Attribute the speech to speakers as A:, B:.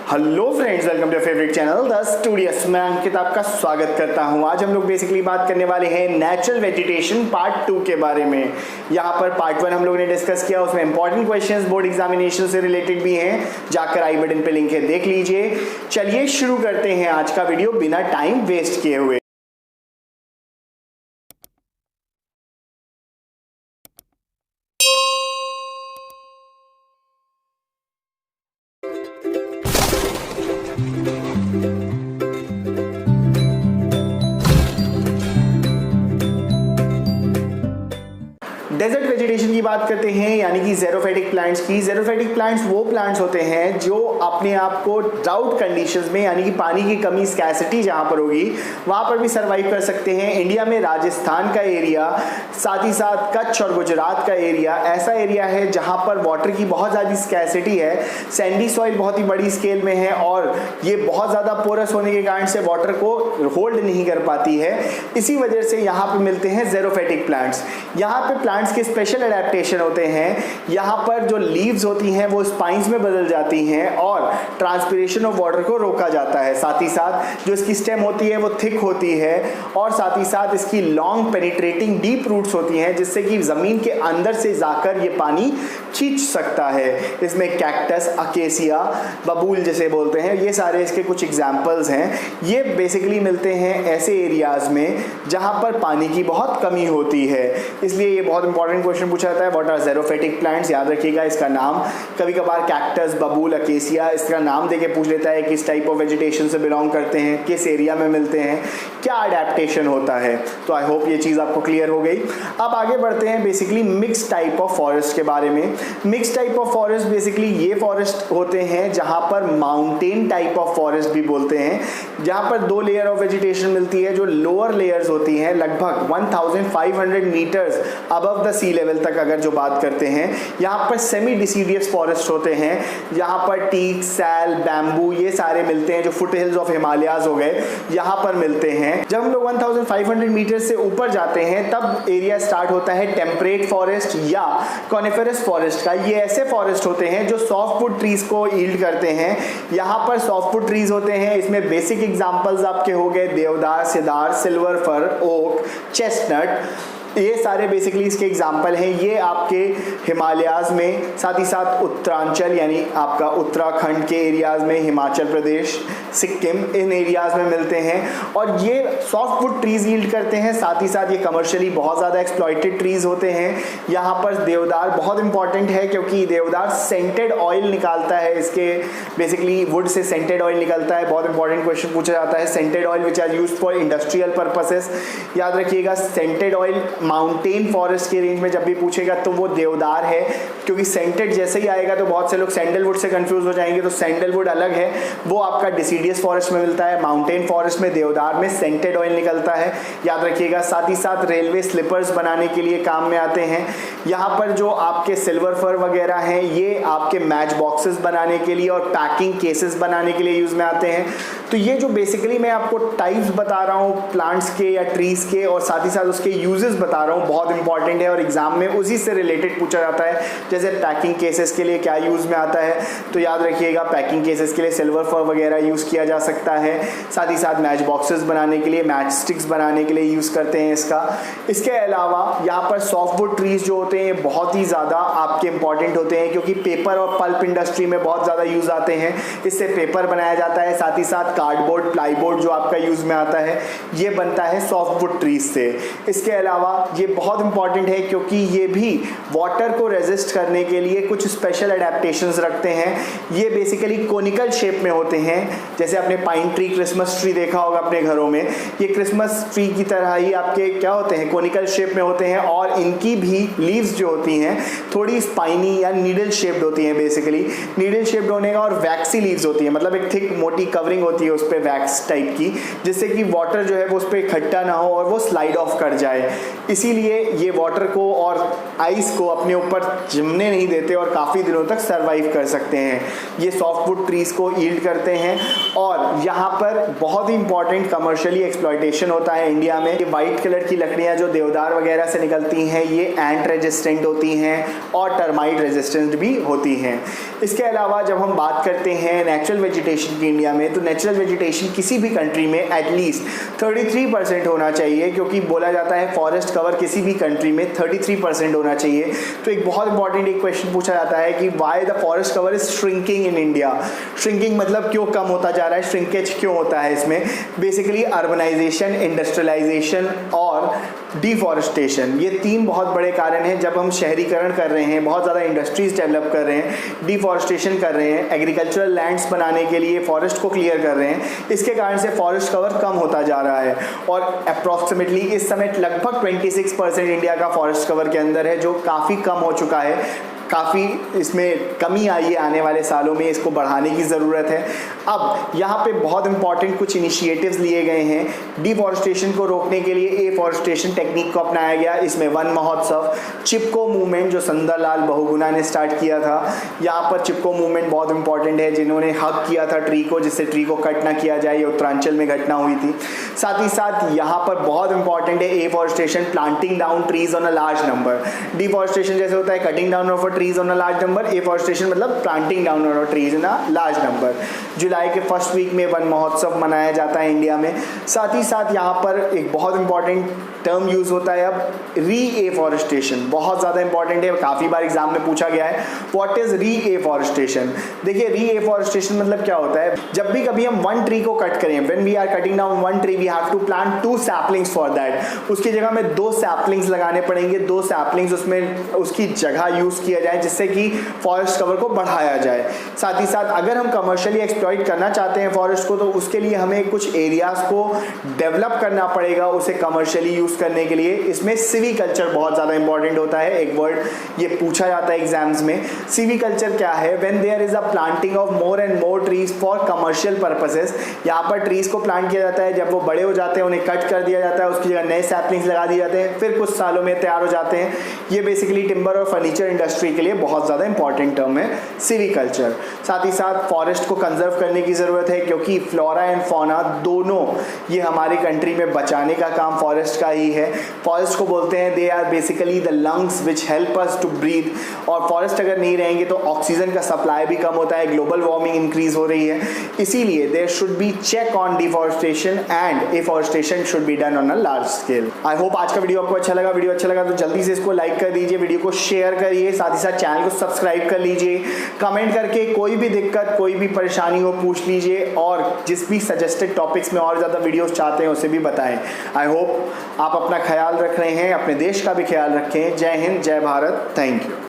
A: Hello friends, welcome to favourite channel the studious. मैं अंकित आपका स्वागत करता हूं। आज हम लोग बेसिकली बात करने वाले हैं नेचुरल वेजिटेशन पार्ट 2 के बारे में। यहाँ पर पार्ट 1 हम लोगों ने डिस्कस किया, उसमें इंपॉर्टेंट क्वेश्चंस बोर्ड एग्जामिनेशन से रिलेटेड भी हैं, जाकर आई बटन पे लिंक है, देख लीजिए। चलिए शुरू करते हैं आज का वीडियो बिना टाइम वेस्ट किए हुए। डेजर्ट वेजिटेशन की बात करते हैं, यानी कि ज़ेरोफाइटिक प्लांट्स की। ज़ेरोफाइटिक प्लांट्स वो प्लांट्स होते हैं जो अपने आप को ड्राउट कंडीशंस में, यानी कि पानी की कमी, स्कैसिटी जहाँ पर होगी वहाँ पर भी सर्वाइव कर सकते हैं। इंडिया में राजस्थान का एरिया, साथ ही साथ कच्छ और गुजरात का एरिया ऐसा एरिया है जहाँ पर वाटर की बहुत ज़्यादा स्कैसिटी है। सैंडी सॉइल बहुत ही बड़ी स्केल में है और ये बहुत ज़्यादा पोरस होने के कारण से वाटर को होल्ड नहीं कर पाती है। इसी वजह से यहाँ पर मिलते हैं ज़ेरोफाइटिक प्लांट्स। यहाँ पे प्लांट्स के स्पेशल एडेप्टेशन होते हैं। यहाँ पर जो लीव्स होती हैं वो स्पाइन्स में बदल जाती हैं और ट्रांसपिरेशन ऑफ वाटर को रोका जाता है। साथ ही साथ जो इसकी स्टेम होती है वो थिक होती है और साथ ही साथ इसकी लॉन्ग पेनिट्रेटिंग डीप रूट्स होती हैं, जिससे कि ज़मीन के अंदर से जाकर ये पानी खींच सकता है। इसमें कैक्टस, अकेसिया, बबूल जिसे बोलते हैं, ये सारे इसके कुछ एग्जाम्पल्स हैं। ये बेसिकली मिलते हैं ऐसे एरियाज में जहाँ पर पानी की बहुत कमी होती है। इसलिए ये बहुत इंपॉर्टेंट क्वेश्चन पूछा जाता है, व्हाट आर ज़ेरोफाइटिक प्लांट्स। याद रखिएगा इसका नाम। कभी कभार कैक्टस, बबूल, अकेसिया इसका नाम देके पूछ लेता है किस टाइप ऑफ वेजिटेशन से बिलोंग करते हैं, किस एरिया में मिलते हैं, क्या अडेप्टेशन होता है। तो आई होप ये चीज़ आपको क्लियर हो गई। अब आगे बढ़ते हैं basically mix type of forest के बारे में। Mix type of forest basically ये फॉरेस्ट होते हैं जहाँ पर माउंटेन टाइप ऑफ फॉरेस्ट भी बोलते हैं, जहाँ पर 2 लेयर ऑफ वेजिटेशन मिलती है। जो लोअर लेयर्स होती हैं लगभग 1500 metres above the sea level तक अगर जो बात करते हैं, यहाँ पर सेमी डिसीडियस फॉरेस्ट होते हैं। यहाँ पर टीक, सैल, बैम्बू ये सारे मिलते हैं, जो फुट हिल्स ऑफ हिमालयाज हो गए यहाँ पर मिलते हैं। जब हम लोग 1500 मीटर से ऊपर जाते हैं तब एरिया स्टार्ट होता है टेम्परेट फॉरेस्ट या कॉनिफेरस फॉरेस्ट का। ये ऐसे फॉरेस्ट होते हैं जो सॉफ्टवुड ट्रीज को यील्ड करते हैं। यहाँ पर सॉफ्टवुड ट्रीज होते हैं, इसमें बेसिक एग्जांपल्स आपके हो गए deodar, cedar, silver fir, oak, chestnut, ये सारे बेसिकली इसके एग्जाम्पल हैं। ये आपके हिमालयाज में, साथ ही साथ उत्तरांचल यानी आपका उत्तराखंड के एरियाज में, हिमाचल प्रदेश, सिक्किम, इन एरियाज में मिलते हैं और ये सॉफ्टवुड ट्रीज यील्ड करते हैं। साथ ही साथ ये कमर्शियली बहुत ज़्यादा एक्सप्लॉइटेड ट्रीज होते हैं। यहाँ पर देवदार बहुत इंपॉर्टेंट है क्योंकि देवदार सेंटेड ऑयल निकालता है। इसके बेसिकली वुड से सेंटेड ऑयल निकलता है। बहुत इंपॉर्टेंट क्वेश्चन पूछा जाता है, scented oil which are used for industrial purposes. याद रखिएगा सेंटेड ऑयल माउंटेन फॉरेस्ट के रेंज में जब भी पूछेगा तो वो देवदार है, क्योंकि सेंटेड जैसे ही आएगा तो बहुत से लोग सैंडलवुड से कंफ्यूज हो जाएंगे। तो सैंडलवुड अलग है, वो आपका डिसीडियस फॉरेस्ट में मिलता है। माउंटेन फॉरेस्ट में देवदार में सेंटेड ऑयल निकलता है, याद रखिएगा। साथ ही साथ रेलवे स्लीपर्स बनाने के लिए काम में आते हैं। यहाँ पर जो आपके सिल्वर फर वगैरह हैं ये आपके मैच बॉक्सेस बनाने के लिए और पैकिंग केसेस बनाने के लिए यूज में आते हैं। तो ये जो बेसिकली मैं आपको टाइप्स बता रहा हूँ प्लांट्स के या ट्रीज के, और साथ ही साथ उसके यूजेस बता रहा हूँ, बहुत इंपॉर्टेंट है और एग्जाम में उसी से रिलेटेड पूछा जाता है। जैसे पैकिंग केसेस के लिए क्या यूज में आता है, तो याद रखिएगा पैकिंग केसेस के लिए सिल्वर फर वगैरह यूज किया जा सकता है। साथ ही साथ मैच बॉक्सेस बनाने के लिए, मैच स्टिक्स बनाने के लिए यूज करते हैं इसका। इसके अलावा यहाँ पर सॉफ्टवुड ट्रीज जो होते हैं बहुत ही ज़्यादा आपके इंपॉर्टेंट होते हैं, क्योंकि पेपर और पल्प इंडस्ट्री में बहुत ज़्यादा यूज आते हैं। इससे पेपर बनाया जाता है। साथ ही साथ कार्डबोर्ड, प्लाईबोर्ड जो आपका यूज में आता है ये बनता है सॉफ्टवुड ट्रीज से। इसके अलावा ये बहुत इंपॉर्टेंट है क्योंकि ये भी वाटर को रेजिस्ट करने के लिए कुछ स्पेशल एडेप्टेशंस रखते हैं। ये बेसिकली कोनिकल शेप में होते हैं। जैसे आपने पाइन ट्री, क्रिसमस ट्री देखा होगा अपने घरों में, ये क्रिसमस ट्री की तरह ही आपके क्या होते हैं, कोनिकल शेप में होते हैं। और इनकी भी लीव्स जो होती हैं थोड़ी स्पाइनी या नीडल शेप्ड होती हैं। बेसिकली नीडल शेप्ड होने का और वैक्सी लीव्स होती हैं, मतलब एक थिक मोटी कवरिंग होती है उस पर वैक्स टाइप की, जिससे कि वाटर जो है वो उस पर इकट्ठा ना हो और वो स्लाइड ऑफ कर जाए। इसीलिए ये वाटर को और आइस को अपने ऊपर जमने नहीं देते और काफ़ी दिनों तक सर्वाइव कर सकते हैं। ये सॉफ्टवुड ट्रीज को यील्ड करते हैं और यहाँ पर बहुत ही इंपॉर्टेंट कमर्शियली एक्सप्लॉयटेशन होता है इंडिया में। ये वाइट कलर की लकड़ियाँ जो देवदार वगैरह से निकलती हैं ये एंट रेजिस्टेंट होती हैं और टर्माइट रेजिस्टेंट भी होती हैं। इसके अलावा जब हम बात करते हैं नेचुरल वेजिटेशन की इंडिया में, तो नेचुरल वेजिटेशन किसी भी कंट्री में एटलीस्ट 33% होना चाहिए, क्योंकि बोला जाता है फॉरेस्ट कवर किसी भी कंट्री में 33% होना चाहिए। तो एक बहुत इंपॉर्टेंट एक क्वेश्चन पूछा जाता है कि why the forest cover is shrinking in India. Shrinking मतलब क्यों कम होता जा रहा है, श्रिंकेज क्यों होता है इसमें? बेसिकली अर्बनाइजेशन, इंडस्ट्रियलाइजेशन और डिफॉरेस्टेशन, ये 3 बहुत बड़े कारण हैं। जब हम शहरीकरण कर रहे हैं, बहुत ज़्यादा इंडस्ट्रीज डेवलप कर रहे हैं, डिफॉरेस्टेशन कर रहे हैं, एग्रीकल्चरल लैंड्स बनाने के लिए फॉरेस्ट को क्लियर कर रहे हैं, इसके कारण से फॉरेस्ट कवर कम होता जा रहा है। और अप्रॉक्सीमेटली इस समय लगभग 26% इंडिया का फॉरेस्ट कवर के अंदर है, जो काफ़ी कम हो चुका है। काफ़ी इसमें कमी आई है, आने वाले सालों में इसको बढ़ाने की ज़रूरत है। अब यहाँ पे बहुत इंपॉर्टेंट कुछ इनिशिएटिव्स लिए गए हैं डिफॉरेस्टेशन को रोकने के लिए। एफॉरेस्टेशन टेक्निक को अपनाया गया। इसमें वन महोत्सव, चिपको मूवमेंट जो सुंदरलाल बहुगुणा ने स्टार्ट किया था, यहाँ पर चिपको मूवमेंट बहुत इंपॉर्टेंट है, जिन्होंने हक किया था ट्री को, जिससे ट्री को कट ना किया जाए। ये उत्तरांचल में घटना हुई थी। साथ ही साथ यहाँ पर बहुत इंपॉर्टेंट है afforestation, planting down trees on a large number. Deforestation जैसे होता है cutting down of trees on a large number, afforestation मतलब planting down of trees in a large number. जुलाई के फर्स्ट वीक में वन महोत्सव मनाया जाता है इंडिया में। साथ ही साथ यहाँ पर एक बहुत इंपॉर्टेंट टर्म यूज होता है अब, री एफॉरेस्टेशन, बहुत ज़्यादा इंपॉर्टेंट है, काफ़ी बार एग्जाम में पूछा गया है। व्हाट इज री एफॉरेस्टेशन? देखिए री एफॉरेस्टेशन मतलब क्या होता है, जब भी कभी हम वन ट्री को कट करें, when we are cutting down one tree we have to plant 2 saplings for that. उसकी जगह में 2 सैपलिंग्स लगाने पड़ेंगे, 2 सैपलिंग्स उसमें उसकी जगह यूज किया जाए, जिससे कि फॉरेस्ट कवर को बढ़ाया जाए। साथ ही साथ अगर हम कमर्शियली एक्सप्लॉइट करना चाहते हैं फॉरेस्ट को, तो उसके लिए हमें कुछ एरियाज को डेवलप करना पड़ेगा उसे कमर्शियली यूज करने के लिए। इसमें सिविकल्चर बहुत ज़्यादा इंपॉर्टेंट होता है। एक वर्ड ये पूछा जाता है एग्जाम्स में। सिविकल्चर क्या है? When there is a planting of more and more trees for commercial purposes. यहाँ पर ट्रीज को प्लांट किया जाता है, जब वो बड़े हो जाते हैं उन्हें कट कर दिया जाता है, उसकी जगह नए सैपलिंग्स लगा दिए जाते हैं, फिर कुछ सालों में तैयार हो जाते हैं। ये बेसिकली टिम्बर और फर्नीचर इंडस्ट्री के लिए बहुत ज़्यादा इंपॉर्टेंट टर्म है सिविकल्चर। साथ ही साथ फॉरेस्ट को कंजर्व करने की ज़रूरत है, क्योंकि फ्लोरा एंड फौना दोनों ये हमारी कंट्री में बचाने का काम फॉरेस्ट का ही है। फॉरेस्ट को बोलते हैं they are basically the lungs which help us to breathe. और फॉरेस्ट अगर नहीं रहेंगे तो ऑक्सीजन का सप्लाई भी कम होता है, ग्लोबल वार्मिंग इंक्रीज हो रही है। इसीलिए there should be check on deforestation and afforestation should be done on a large scale. I hope आज का वीडियो आपको अच्छा लगा। वीडियो अच्छा लगा तो जल्दी से इसको लाइक कर दीजिए, वीडियो को शेयर करिए, साथ ही साथ चैनल को सब्सक्राइब कर लीजिए। कमेंट करके कोई भी दिक्कत, कोई भी परेशानी हो पूछ लीजिए, और जिस भी सजेस्टेड टॉपिक्स में और ज़्यादा वीडियोस चाहते हैं उसे भी बताएं। आई होप आप अपना ख्याल रख रहे हैं, अपने देश का भी ख्याल रखें। जय हिंद, जय भारत, थैंक यू।